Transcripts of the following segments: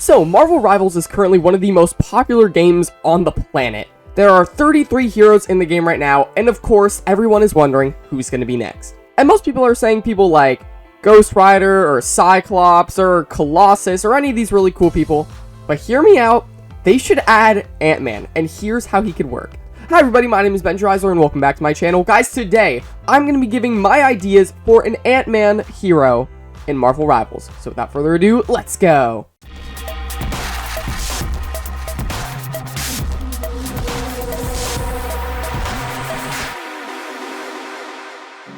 So, Marvel Rivals is currently one of the most popular games on the planet. There are 33 heroes in the game right now, and of course, everyone is wondering who's going to be next. And most people are saying people like Ghost Rider, or Cyclops, or Colossus, or any of these really cool people. But hear me out, they should add Ant-Man, and here's how he could work. Hi everybody, my name is Benjerizer, and welcome back to my channel. Guys, today, I'm going to be giving my ideas for an Ant-Man hero in Marvel Rivals. So without further ado, let's go!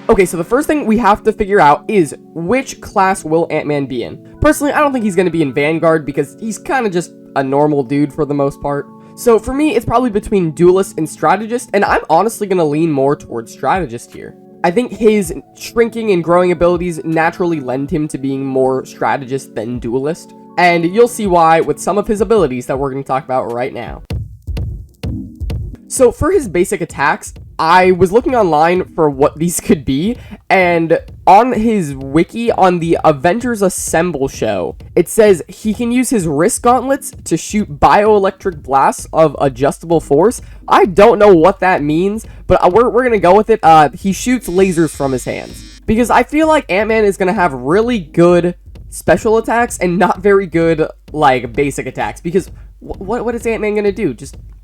Okay, so the first thing we have to figure out is which class will Ant-Man be in. Personally, I don't think he's going to be in Vanguard because he's kind of just a normal dude for the most part. So for me, it's probably between Duelist and Strategist, and I'm honestly going to lean more towards Strategist here. I think his shrinking and growing abilities naturally lend him to being more Strategist than Duelist, and you'll see why with some of his abilities that we're going to talk about right now. So for his basic attacks, I was looking online for what these could be, and on his wiki on the Avengers Assemble show, it says he can use his wrist gauntlets to shoot bioelectric blasts of adjustable force. I don't know what that means, but we're gonna go with it. He shoots lasers from his hands, because I feel like Ant-Man is gonna have really good special attacks and not very good, like, basic attacks, because what is Ant-Man gonna do?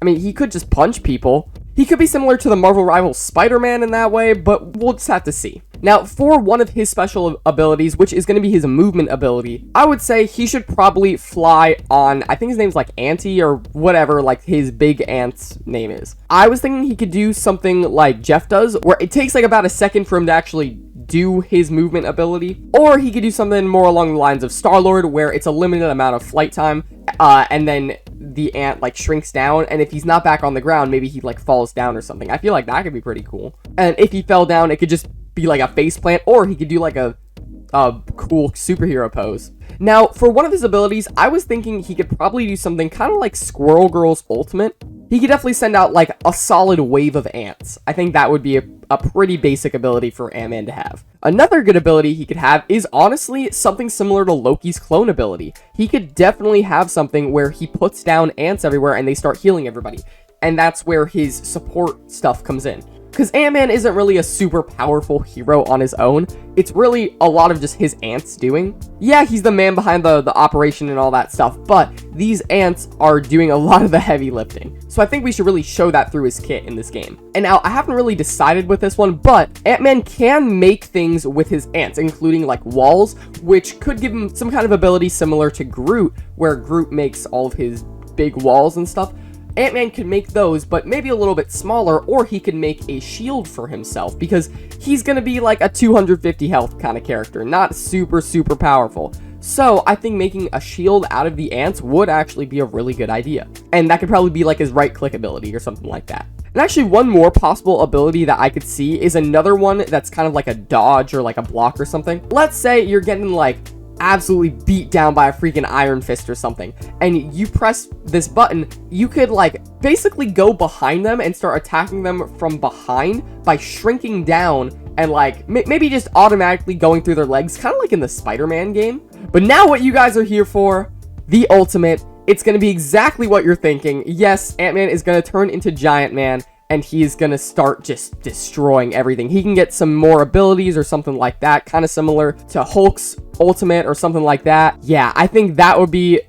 I mean, he could just punch people. He could be similar to the Marvel Rivals Spider-Man in that way, but we'll just have to see. Now, for one of his special abilities, which is going to be his movement ability, I would say he should probably fly on, I think his name's like Anti or whatever, like his big ant's name is. I was thinking he could do something like Jeff does, where it takes like about a second for him to actually do his movement ability, or he could do something more along the lines of Star-Lord, where it's a limited amount of flight time, and then the ant like shrinks down, and if he's not back on the ground, maybe he like falls down or something. I feel like that could be pretty cool. And if he fell down, it could just be like a face plant, or he could do like a cool superhero pose. Now, for one of his abilities, I was thinking he could probably do something kind of like Squirrel Girl's ultimate. He could definitely send out like a solid wave of ants. I think that would be a pretty basic ability for Ant-Man to have. Another good ability he could have is honestly something similar to Loki's clone ability. He could definitely have something where he puts down ants everywhere and they start healing everybody. And that's where his support stuff comes in. Because Ant-Man isn't really a super powerful hero on his own. It's really a lot of just his ants doing. Yeah, he's the man behind the operation and all that stuff, but these ants are doing a lot of the heavy lifting. So I think we should really show that through his kit in this game. And now, I haven't really decided with this one, but Ant-Man can make things with his ants, including like walls, which could give him some kind of ability similar to Groot, where Groot makes all of his big walls and stuff. Ant-Man could make those, but maybe a little bit smaller, or he could make a shield for himself, because he's gonna be like a 250 health kind of character, not super powerful. So I think making a shield out of the ants would actually be a really good idea. And that could probably be like his right-click ability or something like that. And actually, one more possible ability that I could see is another one that's kind of like a dodge or like a block or something. Let's say you're getting like absolutely beat down by a freaking Iron Fist or something, and you press this button, you could like basically go behind them and start attacking them from behind by shrinking down and like maybe just automatically going through their legs, kind of like in the Spider-Man game. But now what you guys are here for, the ultimate, it's going to be exactly what you're thinking. Yes, Ant-Man is going to turn into Giant Man, and he's gonna start just destroying everything. He can get some more abilities or something like that, kind of similar to Hulk's ultimate or something like that. Yeah, I think that would be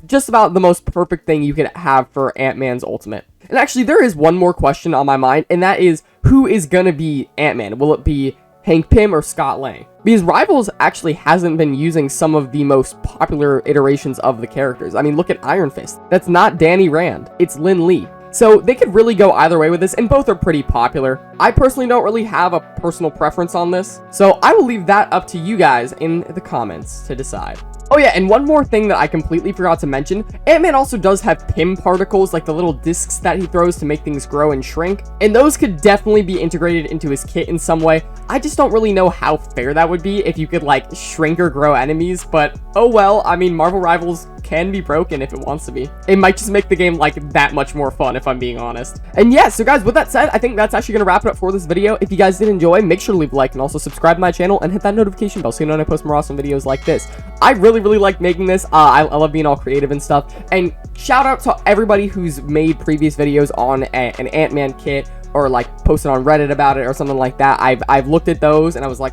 just about the most perfect thing you could have for Ant-Man's ultimate. And actually, there is one more question on my mind, and that is, who is gonna be Ant-Man? Will it be Hank Pym or Scott Lang? Because Rivals actually hasn't been using some of the most popular iterations of the characters. I mean, look at Iron Fist. That's not Danny Rand, it's Lin Lee. So they could really go either way with this, and both are pretty popular. I personally don't really have a personal preference on this, so I will leave that up to you guys in the comments to decide. Oh yeah, and one more thing that I completely forgot to mention, Ant-Man also does have Pym particles, like the little discs that he throws to make things grow and shrink, and those could definitely be integrated into his kit in some way. I just don't really know how fair that would be if you could like shrink or grow enemies, but oh well. I mean, Marvel Rivals can be broken if it wants to be. It might just make the game like that much more fun, if I'm being honest. And yeah, so guys, with that said, I think that's actually gonna wrap it up for this video. If you guys did enjoy, make sure to leave a like and also subscribe to my channel and hit that notification bell so you know when I post more awesome videos like this. I really really like making this. I love being all creative and stuff. And shout out to everybody who's made previous videos on an Ant-Man kit, or like posted on Reddit about it or something like that. I've looked at those and I was like,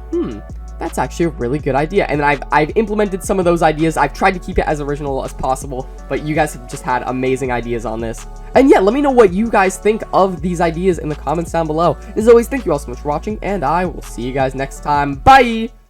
that's actually a really good idea. And then I've implemented some of those ideas. I've tried to keep it as original as possible, but you guys have just had amazing ideas on this. And yeah, let me know what you guys think of these ideas in the comments down below. As always, thank you all so much for watching, and I will see you guys next time. Bye!